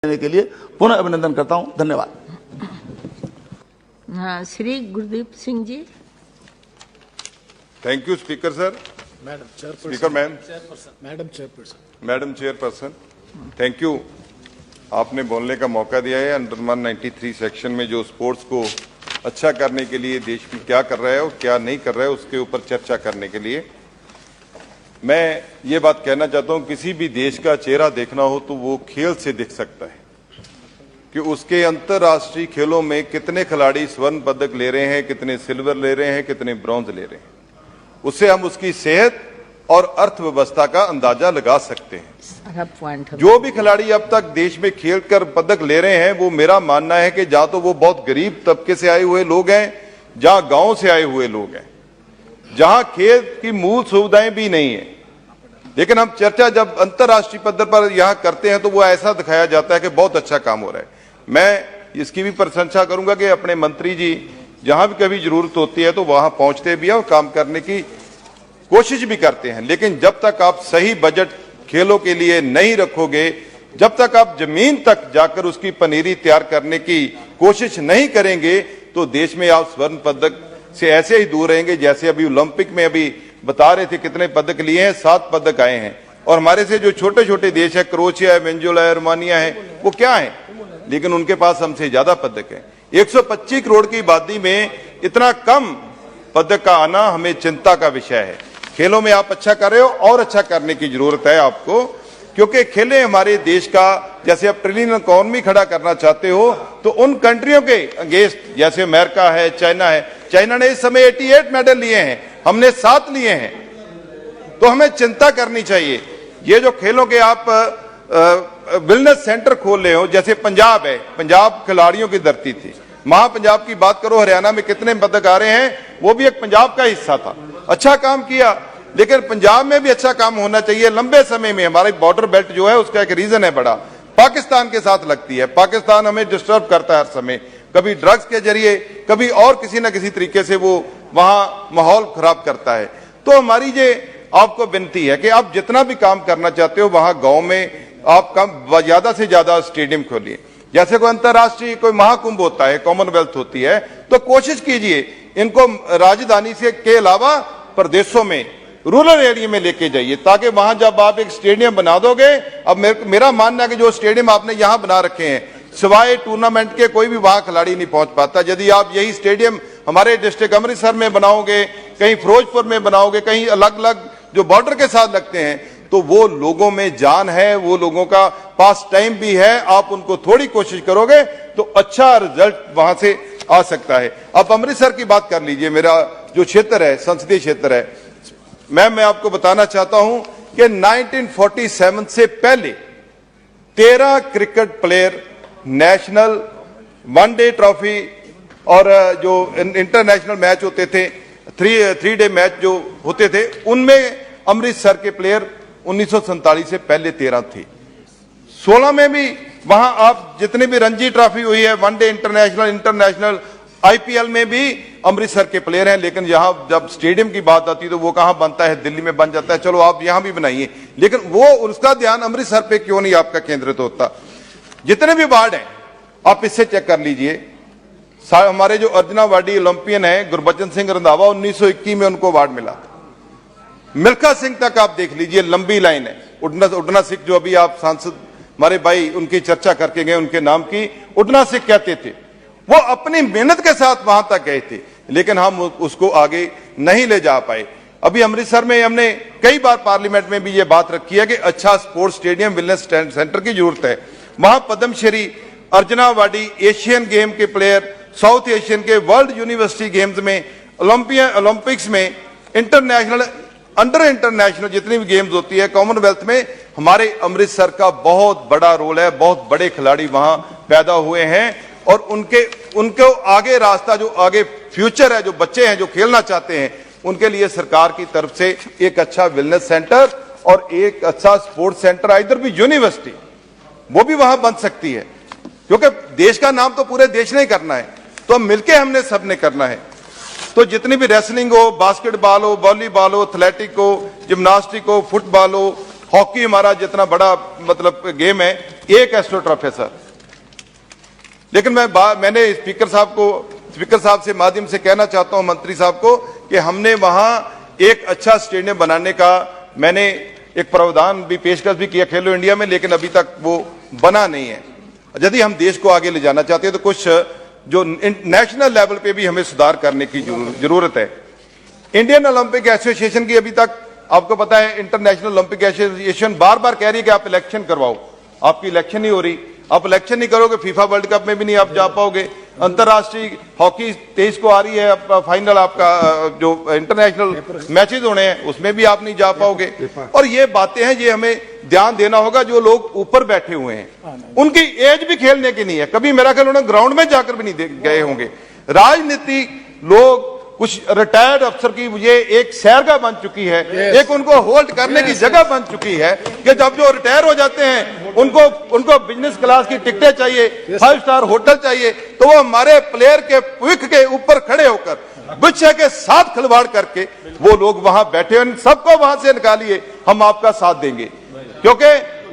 देने के लिए पुनः अभिनंदन करता हूं। धन्यवाद। हाँ, Shri Gurdeep Singh ji. Thank you speaker sir. Madam chairperson. Speaker ma'am. Madam chairperson, thank you. आपने बोलने का मौका दिया है। अंडर 193 सेक्शन में जो स्पोर्ट्स को अच्छा करने के लिए देश में क्या कर रहा है और क्या नहीं कर रहा है उसके ऊपर चर्चा करने के लिए मैं ये बात कहना चाहता हूं, किसी भी देश का चेहरा देखना हो तो वो खेल से दिख सकता है कि उसके अंतर्राष्ट्रीय खेलों में कितने खिलाड़ी स्वर्ण पदक ले रहे हैं, कितने सिल्वर ले रहे हैं, कितने ब्रॉन्ज ले रहे हैं। उससे हम उसकी सेहत और अर्थव्यवस्था का अंदाजा लगा सकते हैं। जो भी खिलाड़ी अब तक देश में खेलकर पदक ले रहे हैं, वो मेरा मानना है कि या तो वो बहुत गरीब तबके से आए हुए लोग हैं, जहां गांव से आए हुए लोग हैं, जहां खेल की मूल सुविधाएं भी नहीं है। लेकिन हम चर्चा जब अंतर्राष्ट्रीय पद्धति पर यहां करते हैं तो वो ऐसा दिखाया जाता है कि बहुत अच्छा काम हो रहा है। मैं इसकी भी प्रशंसा करूंगा कि अपने मंत्री जी जहां भी कभी जरूरत होती है तो वहां पहुंचते भी हैं और काम करने की कोशिश भी करते हैं। लेकिन जब तक आप सही बजट खेलों के लिए नहीं रखोगे, जब तक आप जमीन तक जाकर उसकी पनीरी तैयार करने की कोशिश नहीं करेंगे, तो देश में आप स्वर्ण पदक से ऐसे ही दूर रहेंगे। जैसे अभी ओलंपिक में अभी बता रहे थे कितने पदक लिए हैं, 7 पदक आए हैं। और हमारे से जो छोटे छोटे देश है, क्रोएशिया है, वेनेजुएला है, रोमानिया है, वो क्या है, लेकिन उनके पास हमसे ज्यादा पदक है। 125 करोड़ की आबादी में इतना कम पदक का आना हमें चिंता का विषय है। खेलों में आप अच्छा कर रहे हो और अच्छा करने की जरूरत है आपको, क्योंकि खेलें हमारे देश का, जैसे आप ट्रिलियन इकोनॉमी खड़ा करना चाहते हो तो उन कंट्रियों के अगेंस्ट, जैसे अमेरिका है, चाइना है। चाइना ने इस समय 88 मेडल लिए हैं, हमने 7 लिए हैं। तो हमें चिंता करनी चाहिए। ये जो खेलों के आप वेलनेस सेंटर खोल रहे हो, जैसे पंजाब है, पंजाब खिलाड़ियों की धरती थी। महापंजाब की बात करो, हरियाणा में कितने पदक आ रहे हैं, वो भी एक पंजाब का हिस्सा था। अच्छा काम किया, लेकिन पंजाब में भी अच्छा काम होना चाहिए। लंबे समय में हमारी बॉर्डर बेल्ट जो है उसका एक रीजन है बड़ा, पाकिस्तान के साथ लगती है। पाकिस्तान हमें डिस्टर्ब करता है हर समय, कभी ड्रग्स के जरिए, कभी और किसी न किसी तरीके से वो वहां माहौल खराब करता है। तो हमारी ये आपको विनती है कि आप जितना भी काम करना चाहते हो वहां गांव में आप कम ज्यादा से ज्यादा स्टेडियम खोलिए। जैसे कोई अंतर्राष्ट्रीय कोई महाकुंभ होता है, कॉमनवेल्थ होती है, तो कोशिश कीजिए इनको राजधानी से के अलावा प्रदेशों में, रूरल एरिया में लेके जाइए, ताकि वहां जब आप एक स्टेडियम बना दोगे, अब मेरा मानना है कि जो स्टेडियम आपने यहां बना रखे हैं, सिवाय टूर्नामेंट के कोई भी वहां खिलाड़ी नहीं पहुंच पाता। यदि आप यही स्टेडियम हमारे डिस्ट्रिक्ट अमृतसर में बनाओगे, कहीं फिरोजपुर में बनाओगे, कहीं अलग अलग जो बॉर्डर के साथ लगते हैं, तो वो लोगों में जान है, वो लोगों का पास टाइम भी है। आप उनको थोड़ी कोशिश करोगे तो अच्छा रिजल्ट वहां से आ सकता है। अब अमृतसर की बात कर लीजिए, मेरा जो क्षेत्र है, संसदीय क्षेत्र है, मैं आपको बताना चाहता हूं कि 1947 से पहले 13 cricket player national, one day trophy और जो इंटरनेशनल मैच होते थे, 3 डे मैच जो होते थे, उनमें अमृतसर के प्लेयर 1947 से पहले 13 थे। 16 में भी वहां आप जितनी भी रणजी ट्रॉफी हुई है, वनडे इंटरनेशनल, आईपीएल में भी अमृतसर के प्लेयर हैं। लेकिन यहां जब स्टेडियम की बात आती है तो वो कहां बनता है, दिल्ली में बन जाता है। चलो आप यहां भी बनाइए, लेकिन वो उसका ध्यान अमृतसर पे क्यों नहीं आपका केंद्रित होता। जितने भी वार्ड हैं आप इससे चेक कर लीजिए। हमारे जो अर्जुना वार्डी ओलंपियन है गुरबचन सिंह रंधावा, 1921 में उनको अवार्ड मिला। मिल्खा सिंह तक आप देख लीजिए, लंबी लाइन है। उडना सिंह जो अभी आप सांसद हमारे भाई उनकी चर्चा करके गए, उनके नाम की उडना सिंह कहते थे, वो अपनी मेहनत के साथ वहां तक गए थे, लेकिन हम उसको आगे नहीं ले जा पाए। अभी अमृतसर में हमने कई बार पार्लियामेंट में भी ये बात रखी है कि अच्छा स्पोर्ट्स स्टेडियम, वेलनेस सेंटर की जरूरत है। वहां पद्मश्री अर्जुना वाडी एशियन गेम के प्लेयर, साउथ एशियन के वर्ल्ड यूनिवर्सिटी गेम्स में, ओलंपिक्स में, इंटरनेशनल, अंडर इंटरनेशनल जितनी भी गेम्स होती है, कॉमनवेल्थ में हमारे अमृतसर का बहुत बड़ा रोल है। बहुत बड़े खिलाड़ी वहां पैदा हुए हैं और उनको आगे रास्ता, जो आगे फ्यूचर है, जो बच्चे हैं जो खेलना चाहते हैं, उनके लिए सरकार की तरफ से एक अच्छा वेलनेस सेंटर और एक अच्छा स्पोर्ट्स सेंटर, इधर भी यूनिवर्सिटी वो भी वहां बन सकती है। क्योंकि देश का नाम तो पूरे देश ने ही करना है, तो मिलके हमने सबने करना है। तो जितनी भी रेसलिंग हो, बास्केटबॉल हो, वॉलीबॉल हो, एथलेटिक हो, जिम्नास्टिक हो, फुटबॉल हो, हॉकी, हमारा जितना बड़ा मतलब गेम है, एक एस्ट्रोटर्फ है सर। लेकिन मैंने स्पीकर साहब से माध्यम से कहना चाहता हूं मंत्री साहब को कि हमने वहां एक अच्छा स्टेडियम बनाने का मैंने एक प्रावधान भी पेशकश भी किया खेलो इंडिया में, लेकिन अभी तक वो बना नहीं है। यदि हम देश को आगे ले जाना चाहते हैं तो कुछ जो नेशनल लेवल पे भी हमें सुधार करने की जरूरत है। इंडियन ओलंपिक एसोसिएशन की अभी तक आपको पता है, इंटरनेशनल ओलंपिक एसोसिएशन बार बार कह रही है कि आप इलेक्शन करवाओ, आपकी इलेक्शन नहीं हो रही। आप इलेक्शन नहीं करोगे, फीफा वर्ल्ड कप में भी नहीं आप जा पाओगे। अंतरराष्ट्रीय हॉकी 23 को आ रही है फाइनल, आपका जो इंटरनेशनल मैचेस होने हैं उसमें भी आप नहीं जा पाओगे। और ये बातें हैं, ये हमें ध्यान देना होगा। जो लोग ऊपर बैठे हुए हैं उनकी एज भी खेलने की नहीं है, कभी मेरा ख्याल उन्होंने ग्राउंड में जाकर भी नहीं गए होंगे। राजनीति लोग कुछ रिटायर्ड अफसर की ये एक सैरगाह बन चुकी है, एक उनको होल्ड करने की जगह बन चुकी है कि जब जो रिटायर हो जाते हैं उनको बिजनेस क्लास की टिकटें चाहिए, 5 स्टार होटल चाहिए, तो वो हमारे प्लेयर के भविष्य के ऊपर खड़े होकर विषय के साथ खिलवाड़ करके वो लोग वहां बैठे हैं। सबको वहां से निकालिए, हम आपका साथ देंगे। क्योंकि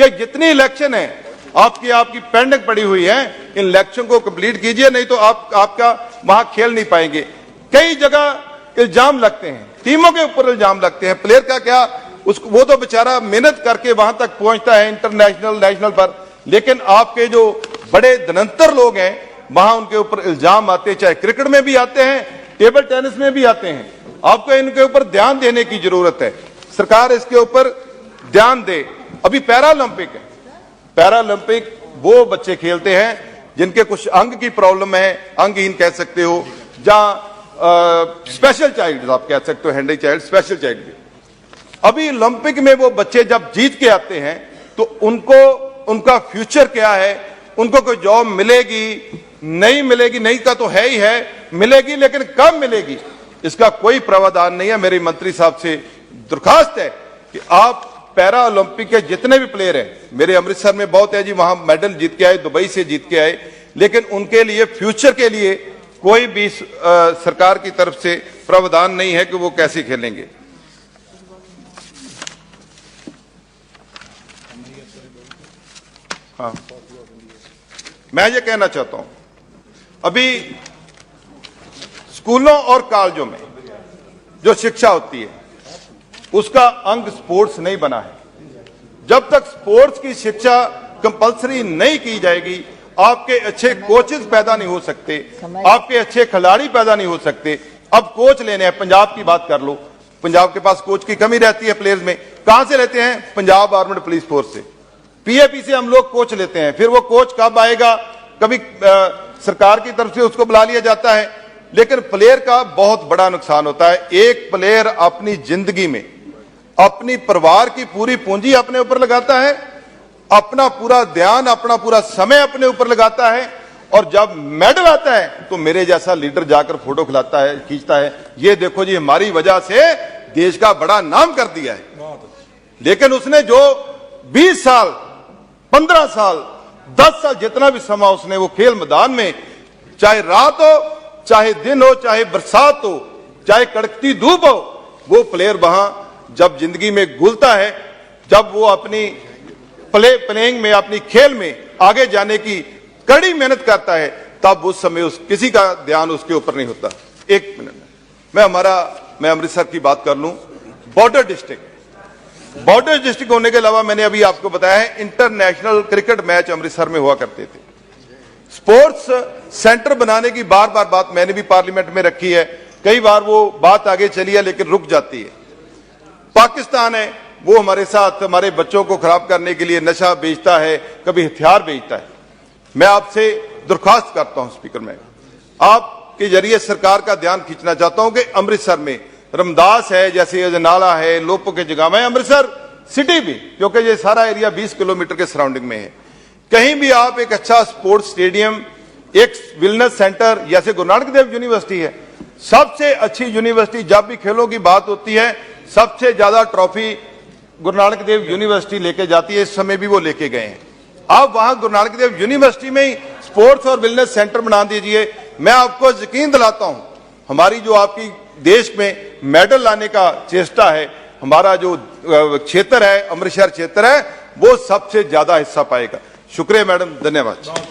ये जितनी इलेक्शन है आपकी पेंडिंग पड़ी हुई है, इन इलेक्शन को कंप्लीट कीजिए, नहीं तो आपका वहां खेल नहीं पाएंगे। कई जगह इल्जाम लगते हैं, टीमों के ऊपर इल्जाम लगते हैं, प्लेयर का क्या, उसको वो तो बेचारा मेहनत करके वहां तक पहुंचता है इंटरनेशनल नेशनल पर, लेकिन आपके जो बड़े धनंतर लोग हैं वहां उनके ऊपर इल्जाम आते हैं, चाहे क्रिकेट में भी आते हैं, टेबल टेनिस में भी आते हैं। आपको इनके ऊपर ध्यान देने की जरूरत है, सरकार इसके ऊपर ध्यान दे। अभी पैरालंपिक है, पैरालंपिक वो बच्चे खेलते हैं जिनके कुछ अंग की प्रॉब्लम है, अंगहीन कह सकते हो, जहां स्पेशल चाइल्ड आप कह सकते हो, हैंडी चाइल्ड, स्पेशल चाइल्ड भी। अभी ओलंपिक में वो बच्चे जब जीत के आते हैं तो उनका फ्यूचर क्या है, उनको कोई जॉब मिलेगी नहीं मिलेगी, नहीं का तो है ही है, मिलेगी लेकिन कब मिलेगी इसका कोई प्रावधान नहीं है। मेरे मंत्री साहब से दरखास्त है कि आप पैरा ओलंपिक के जितने भी प्लेयर हैं, मेरे अमृतसर में बहुत है जी, वहां मेडल जीत के आए, दुबई से जीत के आए, लेकिन उनके लिए फ्यूचर के लिए कोई भी सरकार की तरफ से प्रावधान नहीं है कि वो कैसे खेलेंगे। हाँ, मैं ये कहना चाहता हूं, अभी स्कूलों और कॉलेजों में जो शिक्षा होती है उसका अंग स्पोर्ट्स नहीं बना है। जब तक स्पोर्ट्स की शिक्षा कंपलसरी नहीं की जाएगी, आपके अच्छे कोचेस पैदा नहीं हो सकते, आपके अच्छे खिलाड़ी पैदा नहीं हो सकते। अब कोच लेने हैं, पंजाब की बात कर लो, पंजाब के पास कोच की कमी रहती है प्लेयर्स में, कहां से लेते हैं? पंजाब आर्मड पुलिस फोर्स से, पीएपी से हम लोग कोच लेते हैं। फिर वो कोच कब आएगा? कभी सरकार की तरफ से उसको बुला लिया जाता है, लेकिन प्लेयर का बहुत बड़ा नुकसान होता है। एक प्लेयर अपनी जिंदगी में अपनी परिवार की पूरी पूंजी अपने ऊपर लगाता है, अपना पूरा ध्यान, अपना पूरा समय अपने ऊपर लगाता है, और जब मेडल आता है तो मेरे जैसा लीडर जाकर फोटो खींचता है, ये देखो जी हमारी वजह से देश का बड़ा नाम कर दिया है। लेकिन उसने जो 20 साल, 15 साल, 10 साल, जितना भी समय उसने वो खेल मैदान में, चाहे रात हो, चाहे दिन हो, चाहे बरसात हो, चाहे कड़कती धूप हो, वो प्लेयर वहां जब जिंदगी में घुलता है, जब वो अपनी प्लेइंग में, अपनी खेल में आगे जाने की कड़ी मेहनत करता है, तब उस समय किसी का ध्यान उसके ऊपर नहीं होता। एक मिनट मैं अमृतसर की बात कर लूं। बॉर्डर डिस्ट्रिक्ट होने के अलावा मैंने अभी आपको बताया है, इंटरनेशनल क्रिकेट मैच अमृतसर में हुआ करते थे। स्पोर्ट्स सेंटर बनाने की बार बार बात मैंने भी पार्लियामेंट में रखी है, कई बार वो बात आगे चली है लेकिन रुक जाती है। पाकिस्तान है, वो हमारे साथ हमारे बच्चों को खराब करने के लिए नशा बेचता है, कभी हथियार बेचता है। मैं आपसे दरख्वास्त करता हूं स्पीकर में, आपके जरिए सरकार का ध्यान खींचना चाहता हूं कि अमृतसर में रमदास है, जैसे अजनाला है, लोपो के जगह है, अमृतसर सिटी भी, क्योंकि ये सारा एरिया 20 किलोमीटर के सराउंडिंग में है, कहीं भी आप एक अच्छा स्पोर्ट्स स्टेडियम, एक वेलनेस सेंटर, जैसे गुरु नानक देव यूनिवर्सिटी है, सबसे अच्छी यूनिवर्सिटी, जब भी खेलों की बात होती है सबसे ज्यादा ट्रॉफी गुरु नानक देव यूनिवर्सिटी लेके जाती है। इस समय भी वो लेके गए हैं। आप वहां गुरु नानक देव यूनिवर्सिटी में ही स्पोर्ट्स और वेलनेस सेंटर बना दीजिए। मैं आपको यकीन दिलाता हूं, हमारी जो आपकी देश में मेडल लाने का चेष्टा है, हमारा जो क्षेत्र है, अमृतसर क्षेत्र है, वो सबसे ज्यादा हिस्सा पाएगा। शुक्रिया मैडम, धन्यवाद।